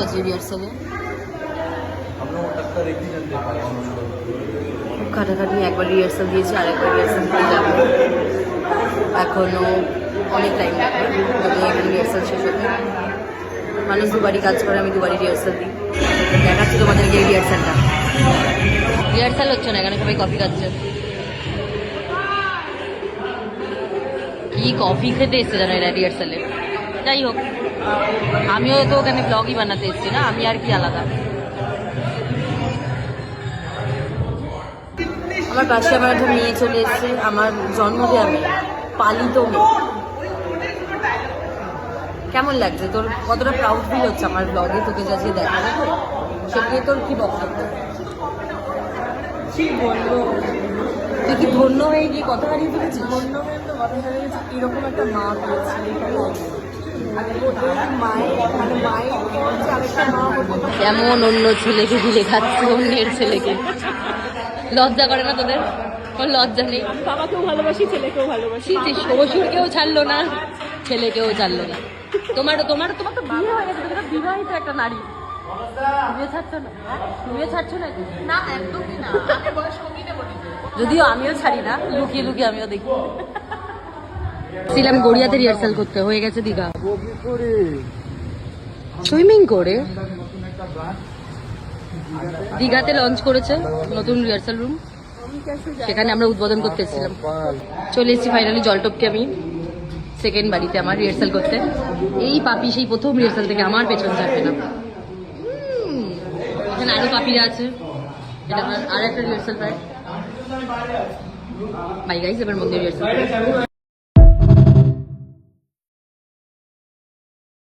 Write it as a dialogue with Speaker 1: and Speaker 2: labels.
Speaker 1: আছে রিহার্সালে? খুব খাটাখাটি, একবার রিহার্সাল দিয়েছি, আরেকবার রিহার্সাল দিয়ে যাবো। এখনো অনেক টাইম লাগবে যদি এখানে রিহার্সাল শেষ হতে। মানুষ দুবারই কাজ করে, আমি দুবারই রিহার্সাল দিই। দেখাচ্ছি তোমাদেরকে এই রিহার্সালটা। রিহার্সাল হচ্ছে না, এখানে সবাই কফি খাচ্ছে। কি কফি খেতে এসছে জানো এরা রিহার্সালে? যাই হোক, আমিও তো ওখানে ব্লগই বানাতে এসছি না, আমি আর কি আলাদা। আমার পাশে আমার একটা মেয়ে চলে এসছে, আমার জন্মদিন, আমি পালিত মেয়ে। কেমন লাগছে তোর? কতটা প্রাউড ফিল হচ্ছে আমার ব্লগে তোকে যা যে দেখা যাবে? সেটা তোর কি বক্তব্য? কি বলবো, তুই কি ধন্য হয়ে গিয়ে কথা হারিয়ে ফেলেছিস? ধন্য হয়ে তো কথা হারিয়ে গেছি, এরকম একটা মা পেয়েছি। কেমন অন্য ছেলেকে দিলে খাচ্ছে, অন্যের ছেলেকে। লজ্জা করে না তোদের? লজ্জা নেই?
Speaker 2: বাবাকেও ভালোবাসি, ছেলেকেও ভালোবাসি।
Speaker 1: শ্বশুরকেও ছাড়লো না, ছেলেকেও ছাড়লো না। তোমার তো বিয়ে হয়ে গেছে, তোমরা বিবাহিত একটা নারী, বিয়ে ছাড়ছো না? বিয়ে ছাড়ছো না?
Speaker 2: না, একদমই না। আমি বয়স কমিয়ে বলি,
Speaker 1: যদিও আমিও ছাড়ি না, লুকিয়ে লুকিয়ে আমিও দেখি। ছিলাম গড়িয়াতে রিহার্সাল করতে, হয়ে গেছে দীঘা। সুইমিং করে দীঘাতে লঞ্চ করেছে নতুন রিহার্সাল রুম, সেখানে আমরা উদ্বোধন করতে এসেছিলাম। চলে এসেছি ফাইনালি জলটপকে আমি, সেকেন্ড বাড়িতে আমার রিহার্সাল করতে। এই পাপি সেই প্রথম রিহার্সাল থেকে আমার পেছন ছাড়বে না। এখানে আরো পাপিরা আছে, এটা আর একটা রিহার্সাল পায়। বাই গাইস, এবার মন্দির রিহার্সাল।